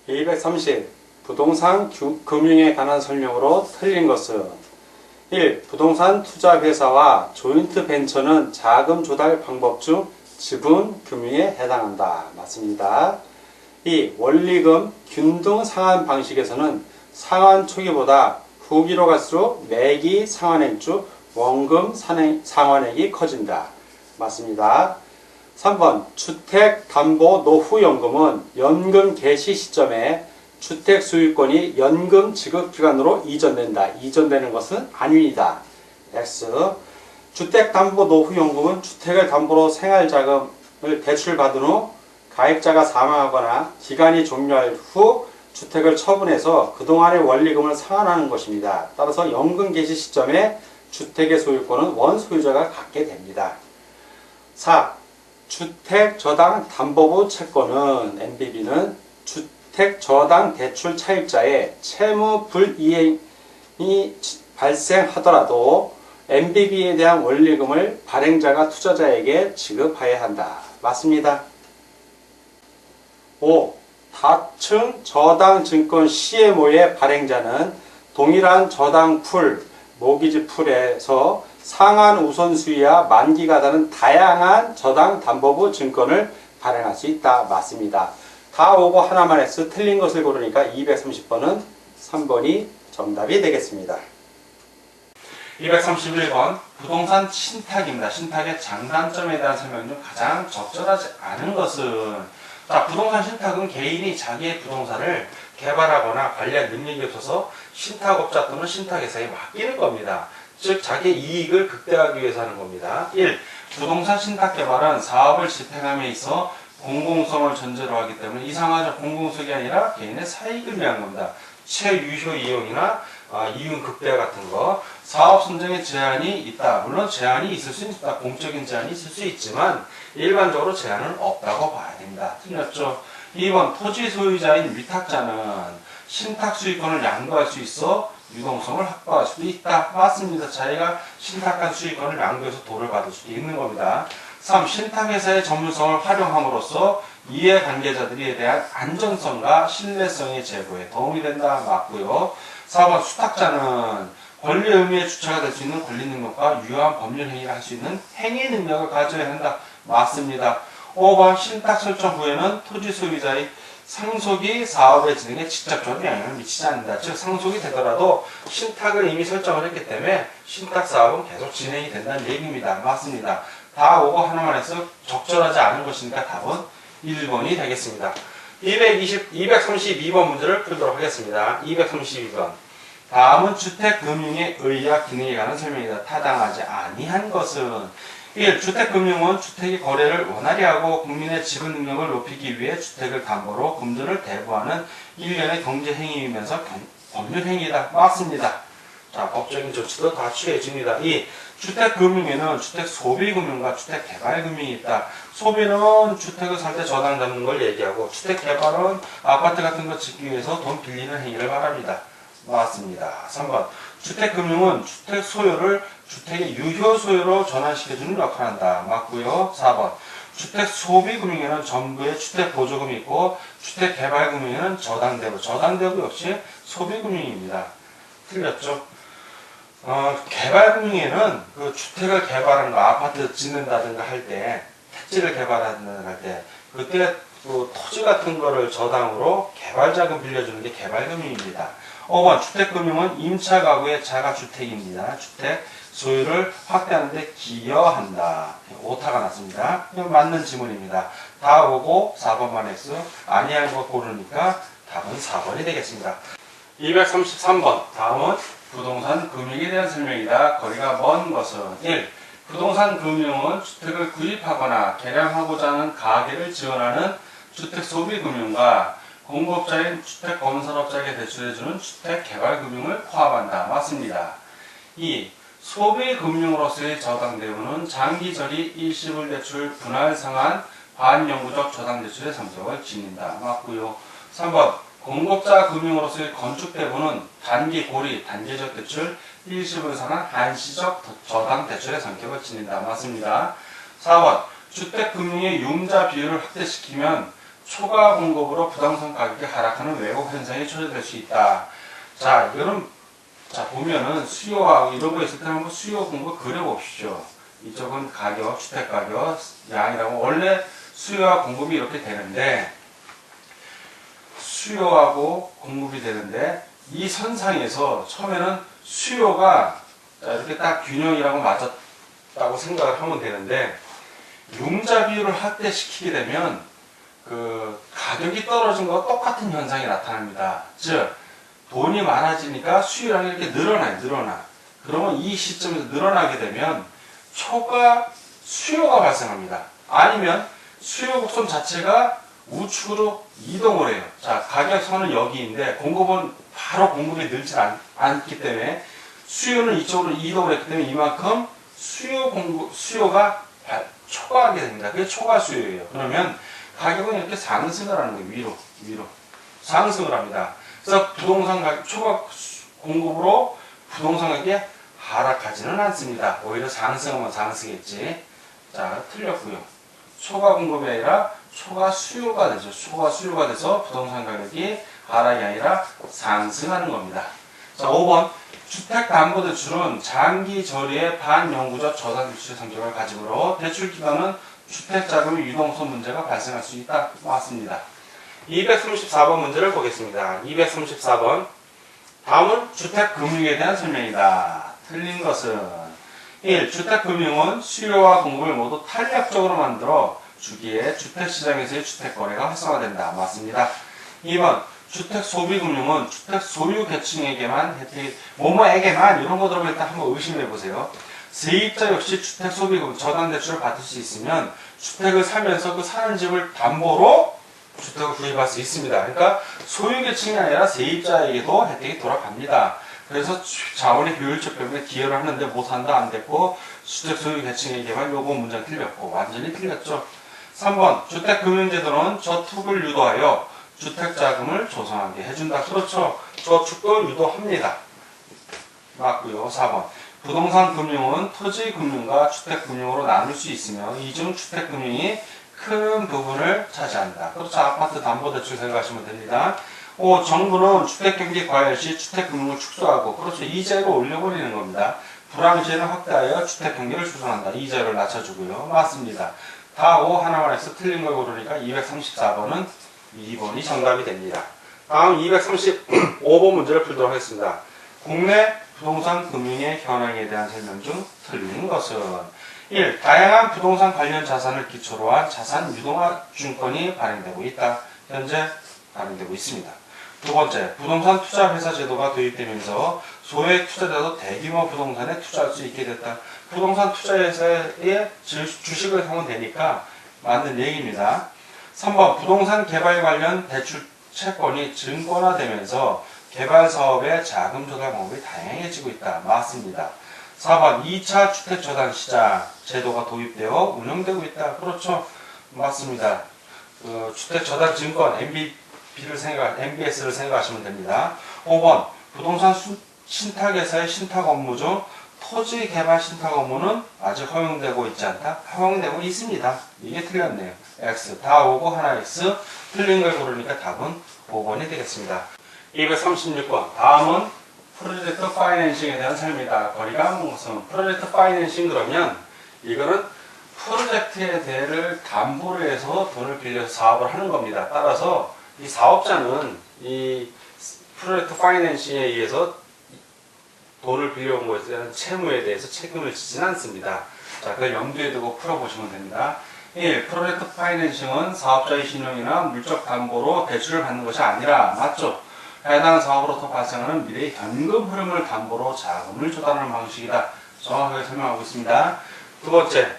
230. 부동산 금융에 관한 설명으로 틀린 것은 1. 부동산 투자회사와 조인트 벤처는 자금 조달 방법 중 지분 금융에 해당한다. 맞습니다. 2. 원리금 균등 상환 방식에서는 상환 초기보다 후기로 갈수록 매기 상환액 원금 상환액이 커진다. 맞습니다. 3번 주택담보노후연금은 연금 개시 시점에 주택 소유권이 연금 지급기관으로 이전된다. 이전되는 것은 아닙니다. X. 주택담보노후연금은 주택을 담보로 생활자금을 대출받은 후 가입자가 사망하거나 기간이 종료할 후 주택을 처분해서 그동안의 원리금을 상환하는 것입니다. 따라서 연금 개시 시점에 주택의 소유권은 원소유자가 갖게 됩니다. 4. 주택저당담보부 채권은 MBB는 주택저당대출 차입자의 채무 불이행이 발생하더라도 MBB에 대한 원리금을 발행자가 투자자에게 지급해야 한다. 맞습니다. 5. 다층 저당증권 CMO의 발행자는 동일한 저당풀, 모기지풀에서 상한 우선수위와 만기가 다른 다양한 저당담보부 증권을 발행할 수 있다. 맞습니다. 다 오고 하나만 X 틀린 것을 고르니까 230번은 3번이 정답이 되겠습니다. 231번 부동산 신탁입니다. 신탁의 장단점에 대한 설명 중 가장 적절하지 않은 것은 자, 부동산 신탁은 개인이 자기의 부동산을 개발하거나 관리할 능력이 없어서 신탁업자 또는 신탁회사에 맡기는 겁니다. 즉 자기의 이익을 극대화하기 위해서 하는 겁니다. 1. 부동산 신탁 개발은 사업을 집행함에 있어 공공성을 전제로 하기 때문에 이상하죠. 공공성이 아니라 개인의 사익을 위한 겁니다. 최유효 이용이나 이윤 극대화 같은 거. 사업 선정에 제한이 있다. 물론 제한이 있을 수 있다. 공적인 제한이 있을 수 있지만 일반적으로 제한은 없다고 봐야 됩니다. 틀렸죠? 2번 토지 소유자인 위탁자는 신탁 수익권을 양도할 수 있어 유동성을 확보할 수도 있다. 맞습니다. 자기가 신탁한 수익권을 양도해서 돈을 받을 수도 있는 겁니다. 3. 신탁회사의 전문성을 활용함으로써 이해관계자들에 대한 안전성과 신뢰성의 제고에 도움이 된다. 맞고요. 4번 수탁자는 권리 의무의 주체가 될 수 있는 권리 능력과 유효한 법률 행위를 할 수 있는 행위 능력을 가져야 한다. 맞습니다. 5번 신탁 설정 후에는 토지 소유자의 상속이 사업의 진행에 직접적인 영향을 미치지 않는다. 즉 상속이 되더라도 신탁을 이미 설정을 했기 때문에 신탁 사업은 계속 진행이 된다는 얘기입니다. 맞습니다. 다 오고 하나만 해서 적절하지 않은 것이니까 답은 1번이 되겠습니다. 232번 문제를 풀도록 하겠습니다. 232번 다음은 주택금융의 의의와 기능에 관한 설명이다. 타당하지 아니한 것은 1. 주택금융은 주택의 거래를 원활히 하고 국민의 지분 능력을 높이기 위해 주택을 담보로 금전을 대부하는 일련의 경제행위이면서 법률행위이다. 맞습니다. 자, 법적인 조치도 다 취해집니다. 2. 주택금융에는 주택소비금융과 주택개발금융이 있다. 소비는 주택을 살 때 저당 잡는 걸 얘기하고 주택개발은 아파트 같은 거 짓기 위해서 돈 빌리는 행위를 말합니다. 맞습니다. 3번 주택금융은 주택 소유를 주택의 유효 소유로 전환시켜주는 역할을 한다. 맞고요. 4번 주택소비금융에는 정부의 주택보조금이 있고 주택개발금융에는 저당대부. 저당대부 역시 소비금융입니다. 틀렸죠? 개발금융에는 그 주택을 개발하는 거, 아파트 짓는다든가 할 때, 택지를 개발한다든가 할 때, 그때 그 토지 같은 거를 저당으로 개발자금 빌려주는 게 개발금융입니다. 5번 주택금융은 임차 가구의 자가주택입니다. 주택 소유를 확대하는 데 기여한다. 오타가 났습니다. 이건 맞는 지문입니다. 다 오고 4번만 X 아니한 거 고르니까 답은 4번이 되겠습니다. 233번 다음은 부동산 금융에 대한 설명이다. 거리가 먼 것은 1. 부동산 금융은 주택을 구입하거나 개량하고자 하는 가계를 지원하는 주택소비금융과 공급자인 주택건설업자에게 대출해주는 주택개발금융을 포함한다. 맞습니다. 2. 소비금융으로서의 저당대우는 장기저리 일시불 대출, 분할 상환, 반영구적 저당대출의 성격을 지닌다. 맞고요. 3번 공급자 금융으로서의 건축대부는 단기 고리, 단기적 대출, 일시불 상환, 한시적 저당대출의 성격을 지닌다. 맞습니다. 4번 주택금융의 융자 비율을 확대시키면 초과 공급으로 부동산 가격이 하락하는 왜곡 현상이 초래될 수 있다. 자, 이거는 자 보면은 수요와 이런 거 있을 때 한번 수요 공급 그려봅시죠. 이쪽은 가격, 주택 가격 양이라고 원래 수요와 공급이 이렇게 되는데 수요하고 공급이 되는데 이 선상에서 처음에는 수요가 이렇게 딱 균형이라고 맞았다고 생각을 하면 되는데 융자 비율을 확대시키게 되면 그 가격이 떨어진 거와 똑같은 현상이 나타납니다. 즉 돈이 많아지니까 수요량이 이렇게 늘어나. 그러면 이 시점에서 늘어나게 되면 초과 수요가 발생합니다. 아니면 수요 곡선 자체가 우측으로 이동을 해요. 자, 가격선은 여기인데 공급은 바로 공급이 늘지 않기 때문에 수요는 이쪽으로 이동을 했기 때문에 이만큼 수요가 초과하게 됩니다. 그게 초과 수요예요. 그러면 가격은 이렇게 상승을 하는 거예요. 위로. 상승을 합니다. 그래서 부동산 가격, 초과 공급으로 부동산 가격이 하락하지는 않습니다. 오히려 상승하면 상승했지. 자, 틀렸고요. 초과 공급이 아니라 초과 수요가 되죠. 초과 수요가 돼서 부동산 가격이 하락이 아니라 상승하는 겁니다. 자, 5번. 주택담보대출은 장기 저리의 반영구적 저산대출 성격을 가지므로 대출 기간은 주택자금의 유동성 문제가 발생할 수 있다. 맞습니다. 234번 문제를 보겠습니다. 234번. 다음은 주택금융에 대한 설명이다. 틀린 것은 1. 주택금융은 수요와 공급을 모두 탄력적으로 만들어 주기에 주택시장에서의 주택거래가 활성화된다. 맞습니다. 2번. 주택소비금융은 주택 소유 계층에게만 혜택이 뭐뭐에게만 이런 거 들어보면 일단 한번 의심해 보세요. 세입자 역시 주택소비금 저당대출을 받을 수 있으면 주택을 사면서 그 사는 집을 담보로 주택을 구입할 수 있습니다. 그러니까 소유 계층이 아니라 세입자에게도 혜택이 돌아갑니다. 그래서 자원의 효율적 병에 기여를 하는데 못한다 안 됐고 주택 소유 계층에게만 요거 문장 틀렸고 완전히 틀렸죠. 3번 주택금융제도는 저축을 유도하여 주택자금을 조성하게 해준다. 그렇죠. 저축도 유도합니다. 맞고요. 4번 부동산 금융은 토지 금융과 주택 금융으로 나눌 수 있으며 이중 주택 금융이 큰 부분을 차지한다. 그렇죠. 아파트 담보대출 생각하시면 됩니다. 5. 정부는 주택경기 과열 시 주택금융을 축소하고 그렇죠. 이자율을 올려버리는 겁니다. 불황시에는 확대하여 주택경기를 조성한다. 이자율을 낮춰주고요. 맞습니다. 다 5 하나만 해서 틀린 걸 고르니까 234번은 2번이 정답이 됩니다. 다음 235번 문제를 풀도록 하겠습니다. 국내 부동산 금융의 현황에 대한 설명 중 틀린 것은 1. 다양한 부동산 관련 자산을 기초로 한 자산 유동화 증권이 발행되고 있다. 현재 발행되고 있습니다. 두 번째, 부동산 투자 회사 제도가 도입되면서 소액 투자자도 대규모 부동산에 투자할 수 있게 됐다. 부동산 투자 회사에 주식을 사면 되니까 맞는 얘기입니다. 3번, 부동산 개발 관련 대출 채권이 증권화되면서 개발 사업의 자금 조달 방법이 다양해지고 있다. 맞습니다. 4번, 2차 주택저당 시장 제도가 도입되어 운영되고 있다. 그렇죠. 맞습니다. 주택저당 증권 MBS를 생각하시면 됩니다. 5번, 부동산 신탁회사의 신탁 업무 중 토지 개발 신탁 업무는 아직 허용되고 있지 않다. 허용되고 있습니다. 이게 틀렸네요. X 다 오고 하나 X 틀린 걸 고르니까 답은 5번이 되겠습니다. 236번 다음은 프로젝트 파이낸싱에 대한 설명이다. 거리가 무슨 프로젝트 파이낸싱 그러면 이거는 프로젝트에 대해를 담보로 해서 돈을 빌려서 사업을 하는 겁니다. 따라서 이 사업자는 이 프로젝트 파이낸싱에 의해서 돈을 빌려온 것에 대한 채무에 대해서 책임을 지지는 않습니다. 자, 그걸 염두에 두고 풀어보시면 됩니다. 1. 프로젝트 파이낸싱은 사업자의 신용이나 물적 담보로 대출을 받는 것이 아니라 맞죠? 해당 사업으로부터 발생하는 미래의 현금 흐름을 담보로 자금을 조달하는 방식이다. 정확하게 설명하고 있습니다. 두 번째,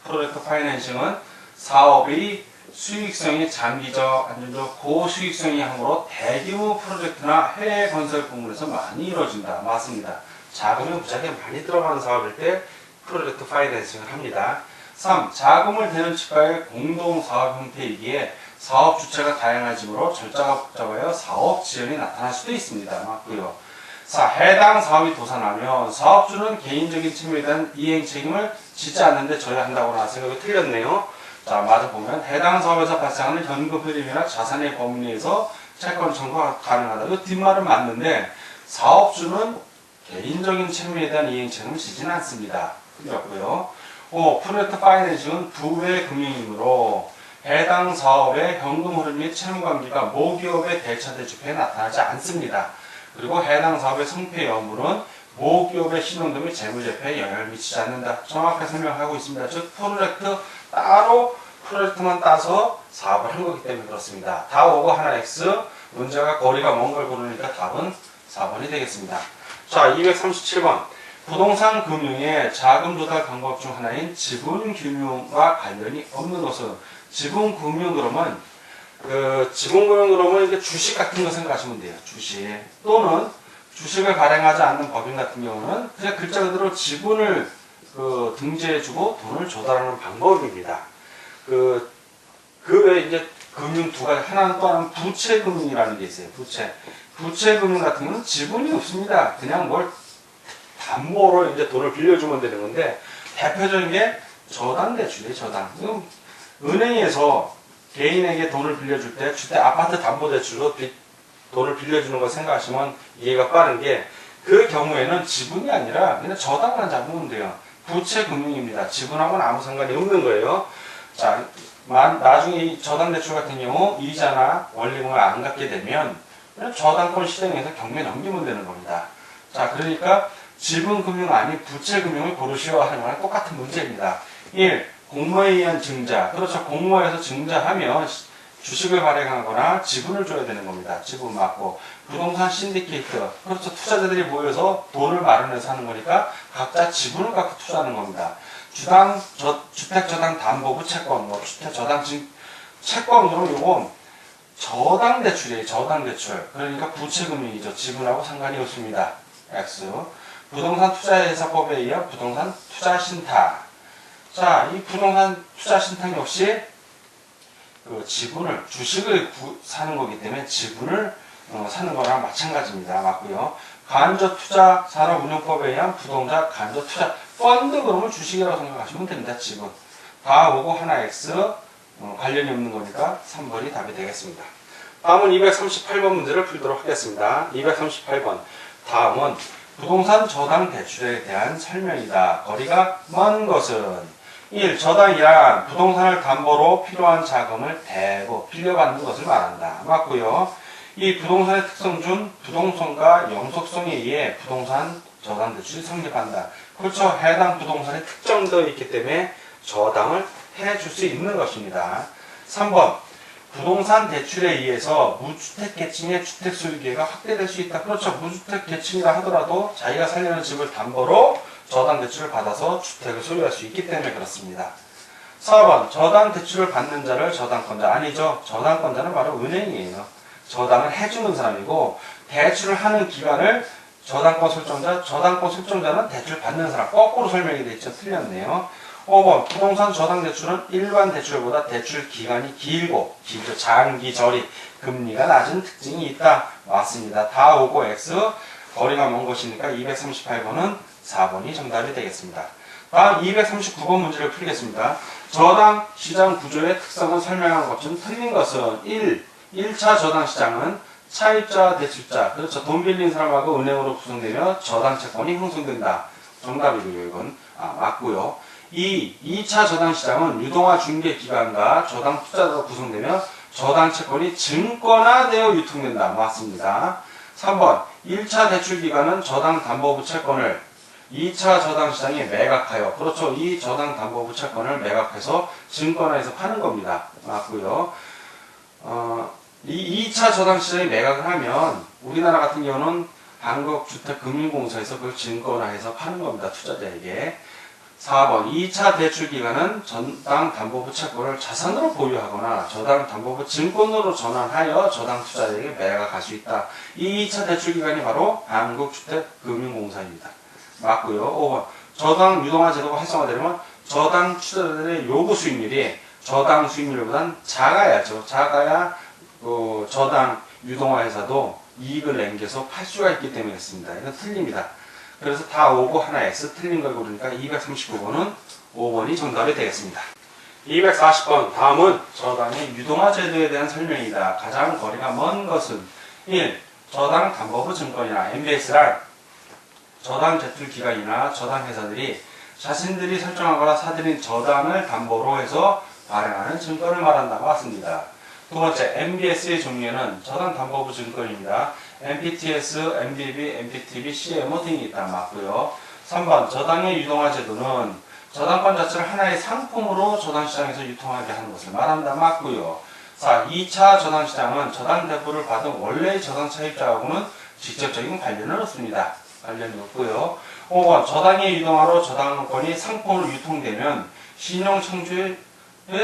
프로젝트 파이낸싱은 사업의 수익성이 장기적, 안정적, 고수익성이 하므로 대규모 프로젝트나 해외 건설 부문에서 많이 이루어진다. 맞습니다. 자금이 무지하게 많이 들어가는 사업일 때 프로젝트 파이낸싱을 합니다. 3. 자금을 대는 측과의 공동사업 형태이기에 사업 주체가 다양해지므로 절차가 복잡하여 사업 지연이 나타날 수도 있습니다. 맞고요. 4. 해당 사업이 도산하면 사업주는 개인적인 책임에 대한 이행 책임을 지지 않는데 져야 한다고 나왔으니까 이거 틀렸네요. 자, 마저 보면 해당 사업에서 발생하는 현금 흐름이나 자산의 범위에서 채권 청구가 가능하다. 이 뒷말은 맞는데 사업주는 개인적인 채무에 대한 이행책임을 지지는 않습니다. 틀렸고요. 5. 프로젝트 파이낸싱은 부의 금융이므로 해당 사업의 현금 흐름 및 채무 관계가 모기업의 대차 대주표에 나타나지 않습니다. 그리고 해당 사업의 성패 여부는 모기업의 신용도 및 재무제표에 영향을 미치지 않는다. 정확하게 설명하고 있습니다. 즉 프로젝트 따로 프로젝트만 따서 사업을 한 거기 때문에 그렇습니다. 다 오고 하나 X, 문제가 거리가 먼 걸 고르니까 답은 4번이 되겠습니다. 자, 237번. 부동산 금융의 자금 조달 방법 중 하나인 지분 금융과 관련이 없는 것은, 지분 금융 그러면 지분 금융 그러면 이게 주식 같은 거 생각하시면 돼요. 주식 또는 주식을 발행하지 않는 법인 같은 경우는 그냥 글자 그대로 지분을 등재해주고 돈을 조달하는 방법입니다. 그 외에 이제 금융 두 가지, 하나는 또 하나는 부채 금융이라는 게 있어요. 부채 금융 같은 경우는 지분이 없습니다. 그냥 뭘 담보로 이제 돈을 빌려주면 되는 건데, 대표적인 게 저당 대출이에요. 저당. 은행에서 개인에게 돈을 빌려줄 때 주택 아파트 담보 대출로 돈을 빌려주는 거 생각하시면 이해가 빠른 게, 그 경우에는 지분이 아니라 그냥 저당만 잡으면 돼요. 부채 금융입니다. 지분하고는 아무 상관이 없는 거예요. 자, 나중에 이 저당 대출 같은 경우 이자나 원리금을 안 갚게 되면 그냥 저당권 실행해서 경매 넘기면 되는 겁니다. 자, 그러니까 지분 금융 아닌 부채 금융을 고르시오 하는 거랑 똑같은 문제입니다. 1. 공모에 의한 증자. 그렇죠. 공모에서 증자하면 주식을 발행하거나 지분을 줘야 되는 겁니다. 지분 맞고. 부동산 신디케이트. 그렇죠. 투자자들이 모여서 돈을 마련해서 하는 거니까 각자 지분을 갖고 투자하는 겁니다. 주택저당 담보부 채권, 주택저당 채권, 그러면 요건 저당 대출이에요. 저당 대출. 그러니까 부채금융이죠. 지분하고 상관이 없습니다. X. 부동산 투자회사법에 의한 부동산 투자신탁. 자, 이 부동산 투자신탁 역시 지분을, 주식을 사는 거기 때문에 지분을 사는 거랑 마찬가지입니다. 맞고요. 간접투자 산업운용법에 의한 부동산 간접투자 펀드, 그러면 주식이라고 생각하시면 됩니다. 지분. 다 오고 하나 X, 관련이 없는 거니까 3번이 답이 되겠습니다. 다음은 238번 문제를 풀도록 하겠습니다. 238번. 다음은 부동산 저당 대출에 대한 설명이다. 거리가 먼 것은 1. 저당이란 부동산을 담보로 필요한 자금을 대고 빌려받는 것을 말한다. 맞고요. 이 부동산의 특성 중 부동성과 영속성에 의해 부동산 저당 대출이 성립한다. 그렇죠. 해당 부동산이 특정되어 있기 때문에 저당을 해줄 수 있는 것입니다. 3번. 부동산 대출에 의해서 무주택 계층의 주택 소유 기회가 확대될 수 있다. 그렇죠. 무주택 계층이라 하더라도 자기가 살려는 집을 담보로 저당 대출을 받아서 주택을 소유할 수 있기 때문에 그렇습니다. 4번. 저당 대출을 받는 자를 저당권자. 아니죠. 저당권자는 바로 은행이에요. 저당을 해주는 사람이고, 대출을 하는 기간을 저당권 설정자는 대출 받는 사람. 거꾸로 설명이 되어 있죠. 틀렸네요. 5번. 부동산 저당 대출은 일반 대출보다 대출 기간이 길죠. 장기 저리, 금리가 낮은 특징이 있다. 맞습니다. 다 오고 X, 거리가 먼 것이니까 238번은 4번이 정답이 되겠습니다. 다음 239번 문제를 풀겠습니다. 저당 시장 구조의 특성을 설명한 것처럼 틀린 것은 1차 저당 시장은 차입자, 대출자, 그렇죠. 돈 빌린 사람하고 은행으로 구성되며 저당 채권이 형성된다. 정답이고요. 이건 맞고요. 2차 저당 시장은 유동화 중개 기관과 저당 투자자로 구성되며 저당 채권이 증권화되어 유통된다. 맞습니다. 3번. 1차 대출 기관은 저당 담보부 채권을 2차 저당 시장에 매각하여, 그렇죠. 이 저당 담보부 채권을 매각해서 증권화해서 파는 겁니다. 맞고요. 이 2차 저당 시장에 매각을 하면 우리나라 같은 경우는 한국주택금융공사에서 그걸 증권화해서 파는 겁니다. 투자자에게. 4번. 2차 대출 기간은 저당 담보부 채권을 자산으로 보유하거나 저당 담보부 증권으로 전환하여 저당 투자자에게 매각할 수 있다. 이 2차 대출 기간이 바로 한국주택금융공사입니다. 맞고요. 5번. 저당 유동화 제도가 활성화되려면 저당 투자자들의 요구 수익률이 저당 수익률보다는 작아야죠. 작아야 저당 유동화 회사도 이익을 남겨서 팔 수가 있기 때문에 그렇습니다. 이건 틀립니다. 그래서 다 오고 하나 X 틀린 걸 고르니까 239번은 5번이 정답이 되겠습니다. 240번 다음은 저당의 유동화 제도에 대한 설명이다. 가장 거리가 먼 것은 1. 저당 담보부 증권이나 MBS란 저당 제출기관이나 저당 회사들이 자신들이 설정하거나 사들인 저당을 담보로 해서 발행하는 증권을 말한다고 했습니다. 두 번째, MBS의 종류는 저당 담보부 증권입니다. MPTS, MBB, MPTB, CMO 등이 있다 맞고요. 3번, 저당의 유동화 제도는 저당권 자체를 하나의 상품으로 저당시장에서 유통하게 하는 것을 말한다 맞고요. 4. 2차 저당시장은 저당 대부를 받은 원래의 저당 차입자하고는 직접적인 관련은 없습니다. 관련이 없고요. 5번, 저당의 유동화로 저당권이 상품으로 유통되면 신용청주의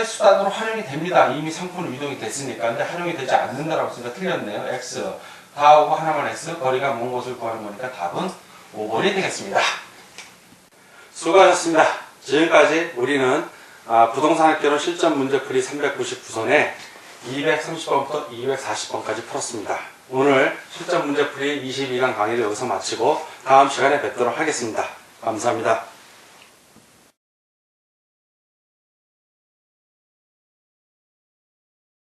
수단으로 활용이 됩니다. 이미 상품으로 유동이 됐으니까. 근데 활용이 되지 않는다라고 했으니까 틀렸네요. X. 다하고 하나만 X. 거리가 먼 곳을 구하는 거니까 답은 5번이 되겠습니다. 수고하셨습니다. 지금까지 우리는 부동산학개론 실전 문제풀이 399선에 230번부터 240번까지 풀었습니다. 오늘 실전 문제풀이 22강 강의를 여기서 마치고 다음 시간에 뵙도록 하겠습니다. 감사합니다.